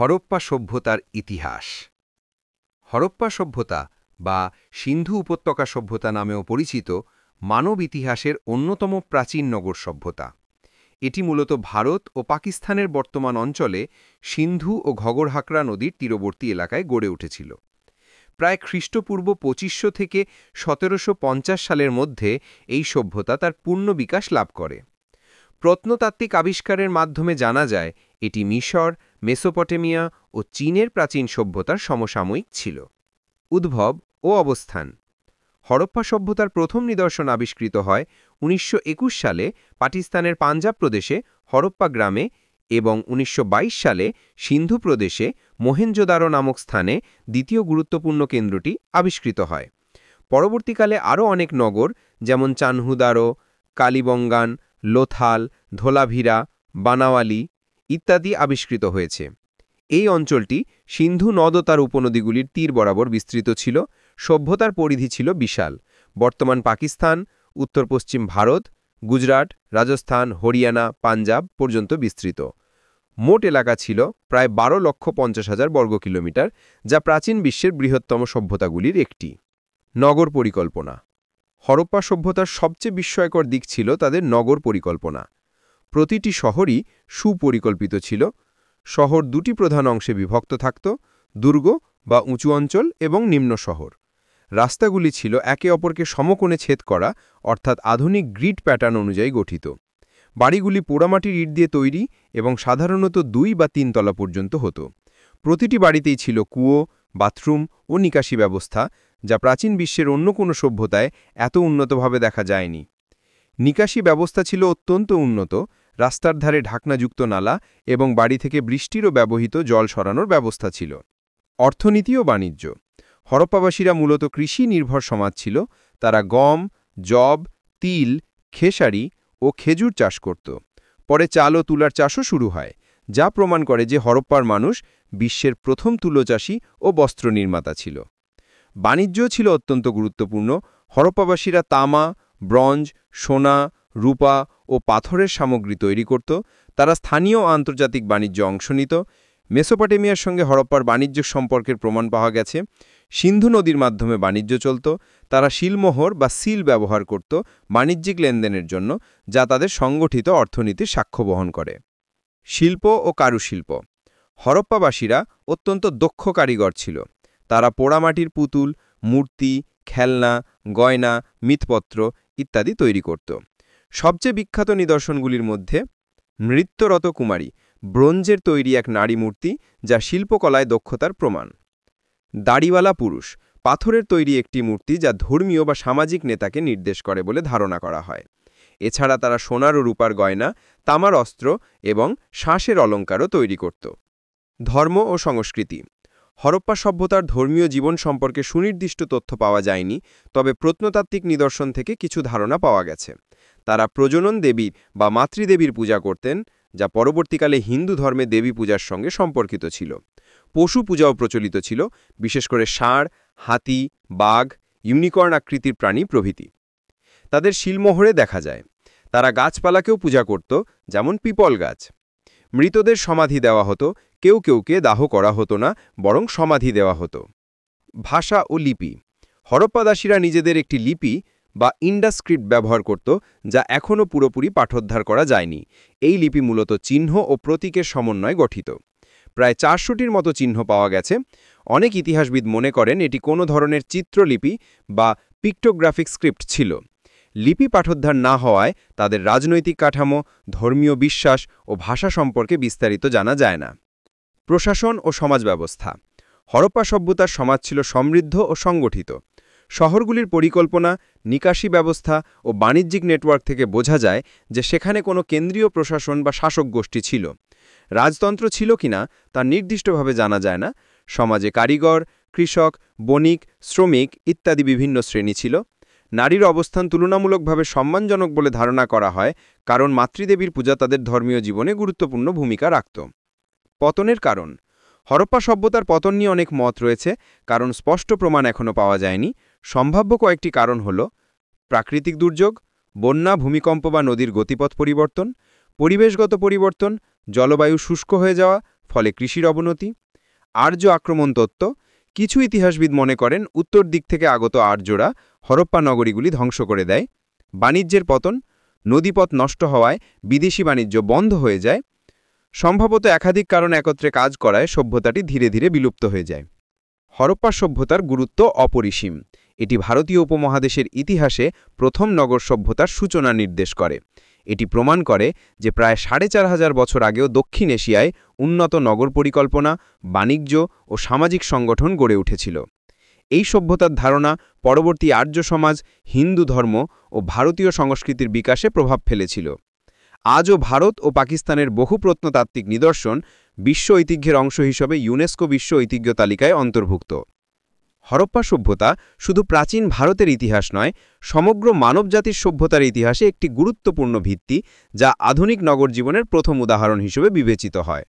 হরপ্পা সভ্যতার ইতিহাস। হরপ্পা সভ্যতা বা সিন্ধু উপত্যকা সভ্যতা নামেও পরিচিত মানব ইতিহাসের অন্যতম প্রাচীন নগর সভ্যতা। এটি মূলত ভারত ও পাকিস্তানের বর্তমান অঞ্চলে সিন্ধু ও ঘগড়-হাকরা নদীর তীরবর্তী এলাকায় গড়ে উঠেছিল। প্রায় খ্রিস্টপূর্ব ২৫০০ থেকে ১৭৫০ সালের মধ্যে এই সভ্যতা তার পূর্ণ বিকাশ লাভ করে। প্রত্নতাত্ত্বিক আবিষ্কারের মাধ্যমে জানা যায় এটি মিশর, মেসোপটেমিয়া ও চীনের প্রাচীন সভ্যতার সমসাময়িক ছিল। উদ্ভব ও অবস্থান। হরপ্পা সভ্যতার প্রথম নিদর্শন আবিষ্কৃত হয় ১৯২১ সালে পাকিস্তানের পাঞ্জাব প্রদেশে হরপ্পা গ্রামে এবং ১৯২২ সালে সিন্ধু প্রদেশে মোহেনজোদারো নামক স্থানে দ্বিতীয় গুরুত্বপূর্ণ কেন্দ্রটি আবিষ্কৃত হয়। পরবর্তীকালে আরও অনেক নগর যেমন চানহুদারো, কালিবঙ্গান, লোথাল, ধোলাভিরা, বানাওয়ালি ইত্যাদি আবিষ্কৃত হয়েছে। এই অঞ্চলটি সিন্ধু নদ ও তার উপনদীগুলির তীর বরাবর বিস্তৃত ছিল। সভ্যতার পরিধি ছিল বিশাল। বর্তমান পাকিস্তান, উত্তর-পশ্চিম ভারত, গুজরাট, রাজস্থান, হরিয়ানা, পাঞ্জাব পর্যন্ত বিস্তৃত। মোট এলাকা ছিল প্রায় ১২,৫০,০০০ বর্গ কিলোমিটার, যা প্রাচীন বিশ্বের বৃহত্তম সভ্যতাগুলির একটি। নগর পরিকল্পনা। হরপ্পা সভ্যতার সবচেয়ে বিস্ময়কর দিক ছিল তাদের নগর পরিকল্পনা। প্রতিটি শহরই সুপরিকল্পিত ছিল। শহর দুটি প্রধান অংশে বিভক্ত থাকত: দুর্গ বা উঁচু অঞ্চল এবং নিম্ন শহর। রাস্তাগুলি ছিল একে অপরকে সমকোণে ছেদ করা, অর্থাৎ আধুনিক গ্রিড প্যাটার্ন অনুযায়ী গঠিত। বাড়িগুলি পোড়ামাটির ইট দিয়ে তৈরি এবং সাধারণত ২ বা ৩ তলা পর্যন্ত হতো। প্রতিটি বাড়িতেই ছিল কুয়ো, বাথরুম ও নিকাশি ব্যবস্থা, যা প্রাচীন বিশ্বের অন্য কোনো সভ্যতায় এত উন্নতভাবে দেখা যায়নি। নিকাশি ব্যবস্থা ছিল অত্যন্ত উন্নত। রাস্তার ধারে ঢাকনাযুক্ত নালা এবং বাড়ি থেকে বৃষ্টিরও ব্যবহৃত জল সরানোর ব্যবস্থা ছিল। অর্থনীতি ও বাণিজ্য। হরপ্পাবাসীরা মূলত কৃষি নির্ভর সমাজ ছিল। তারা গম, যব, তিল, খেসারি ও খেজুর চাষ করত। পরে চাল ও তুলার চাষও শুরু হয়, যা প্রমাণ করে যে হরপ্পার মানুষ বিশ্বের প্রথম তুলোচাষী ও বস্ত্র নির্মাতা ছিল। বাণিজ্যও ছিল অত্যন্ত গুরুত্বপূর্ণ। হরপ্পাবাসীরা তামা, ব্রঞ্জ, সোনা, রূপা ও পাথরের সামগ্রী তৈরি করত। তারা স্থানীয় ও আন্তর্জাতিক বাণিজ্যে অংশ নিত। মেসোপটেমিয়ার সঙ্গে হরপ্পার বাণিজ্য সম্পর্কের প্রমাণ পাওয়া গেছে। সিন্ধু নদীর মাধ্যমে বাণিজ্য চলত। তারা শিলমোহর বা সিল ব্যবহার করত বাণিজ্যিক লেনদেনের জন্য, যা তাদের সংগঠিত অর্থনীতির সাক্ষ্য বহন করে। শিল্প ও কারুশিল্প। হরপ্পাবাসীরা অত্যন্ত দক্ষ কারিগর ছিল। তারা পোড়ামাটির পুতুল, মূর্তি, খেলনা, গয়না, মৃৎপত্র ইত্যাদি তৈরি করত। সবচেয়ে বিখ্যাত নিদর্শনগুলির মধ্যে নৃত্যরত কুমারী, ব্রোঞ্জের তৈরি এক নারী মূর্তি, যা শিল্পকলায় দক্ষতার প্রমাণ। দাড়িওয়ালা পুরুষ, পাথরের তৈরি একটি মূর্তি যা ধর্মীয় বা সামাজিক নেতাকে নির্দেশ করে বলে ধারণা করা হয়। এছাড়া তারা সোনার ও রূপার গয়না, তামার অস্ত্র এবং শাঁসের অলঙ্কারও তৈরি করত। ধর্ম ও সংস্কৃতি। হরপ্পা সভ্যতার ধর্মীয় জীবন সম্পর্কে সুনির্দিষ্ট তথ্য পাওয়া যায়নি, তবে প্রত্নতাত্ত্বিক নিদর্শন থেকে কিছু ধারণা পাওয়া গেছে। তারা প্রজনন দেবী বা মাতৃদেবীর পূজা করতেন, যা পরবর্তীকালে হিন্দু ধর্মে দেবী পূজার সঙ্গে সম্পর্কিত ছিল। পশু পূজাও প্রচলিত ছিল, বিশেষ করে ষাঁড়, হাতি, বাঘ, ইউনিকর্ন আকৃতির প্রাণী প্রভৃতি। তাদের শিলমোহরে দেখা যায়। তারা গাছপালাকেও পূজা করত, যেমন পিপল গাছ। মৃতদের সমাধি দেওয়া হতো। কেউ কেউকে দাহ করা হতো না, বরং সমাধি দেওয়া হতো। ভাষা ও লিপি। হরপ্পাদাসীরা নিজেদের একটি লিপি বা ইন্ডাস স্ক্রিপ্ট ব্যবহার করত, যা এখনও পুরোপুরি পাঠোদ্ধার করা যায়নি। এই লিপি মূলত চিহ্ন ও প্রতীকের সমন্বয়ে গঠিত। প্রায় ৪০০টির মতো চিহ্ন পাওয়া গেছে। অনেক ইতিহাসবিদ মনে করেন এটি কোনো ধরনের চিত্রলিপি বা পিক্টোগ্রাফিক স্ক্রিপ্ট ছিল। লিপি পাঠোদ্ধার না হওয়ায় তাদের রাজনৈতিক কাঠামো, ধর্মীয় বিশ্বাস ও ভাষা সম্পর্কে বিস্তারিত জানা যায় না। প্রশাসন ও সমাজ ব্যবস্থা। হরপ্পা সভ্যতার সমাজ ছিল সমৃদ্ধ ও সংগঠিত। শহরগুলির পরিকল্পনা, নিকাশি ব্যবস্থা ও বাণিজ্যিক নেটওয়ার্ক থেকে বোঝা যায় যে সেখানে কোনো কেন্দ্রীয় প্রশাসন বা শাসক গোষ্ঠী ছিল। রাজতন্ত্র ছিল কিনা তা নির্দিষ্টভাবে জানা যায় না। সমাজে কারিগর, কৃষক, বণিক, শ্রমিক ইত্যাদি বিভিন্ন শ্রেণী ছিল। নারীর অবস্থান তুলনামূলকভাবে সম্মানজনক বলে ধারণা করা হয়, কারণ মাতৃদেবীর পূজা তাদের ধর্মীয় জীবনে গুরুত্বপূর্ণ ভূমিকা রাখত। পতনের কারণ। হরপ্পা সভ্যতার পতন নিয়ে অনেক মত রয়েছে, কারণ স্পষ্ট প্রমাণ এখনও পাওয়া যায়নি। সম্ভাব্য কয়েকটি কারণ হল: প্রাকৃতিক দুর্যোগ, বন্যা, ভূমিকম্প বা নদীর গতিপথ পরিবর্তন, পরিবেশগত পরিবর্তন, জলবায়ু শুষ্ক হয়ে যাওয়া, ফলে কৃষির অবনতি। আর্য আক্রমণ তত্ত্ব, কিছু ইতিহাসবিদ মনে করেন উত্তর দিক থেকে আগত আর্যরা হরপ্পা নগরীগুলি ধ্বংস করে দেয়। বাণিজ্যের পতন, নদীপথ নষ্ট হওয়ায় বিদেশি বাণিজ্য বন্ধ হয়ে যায়। সম্ভবত একাধিক কারণ একত্রে কাজ করায় সভ্যতাটি ধীরে ধীরে বিলুপ্ত হয়ে যায়। হরপ্পা সভ্যতার গুরুত্ব অপরিসীম। এটি ভারতীয় উপমহাদেশের ইতিহাসে প্রথম নগর সভ্যতার সূচনা নির্দেশ করে। এটি প্রমাণ করে যে প্রায় ৪,৫০০ বছর আগেও দক্ষিণ এশিয়ায় উন্নত নগর পরিকল্পনা, বাণিজ্য ও সামাজিক সংগঠন গড়ে উঠেছিল। এই সভ্যতার ধারণা পরবর্তী আর্য সমাজ, হিন্দু ধর্ম ও ভারতীয় সংস্কৃতির বিকাশে প্রভাব ফেলেছিল। আজও ভারত ও পাকিস্তানের বহু প্রত্নতাত্ত্বিক নিদর্শন বিশ্ব ঐতিহ্যের অংশ হিসেবে ইউনেস্কো বিশ্ব ঐতিহ্য তালিকায় অন্তর্ভুক্ত। হরপ্পা সভ্যতা শুধু প্রাচীন ভারতের ইতিহাস নয়, সমগ্র মানবজাতির সভ্যতার ইতিহাসে একটি গুরুত্বপূর্ণ ভিত্তি, যা আধুনিক নগর জীবনের প্রথম উদাহরণ হিসেবে বিবেচিত হয়।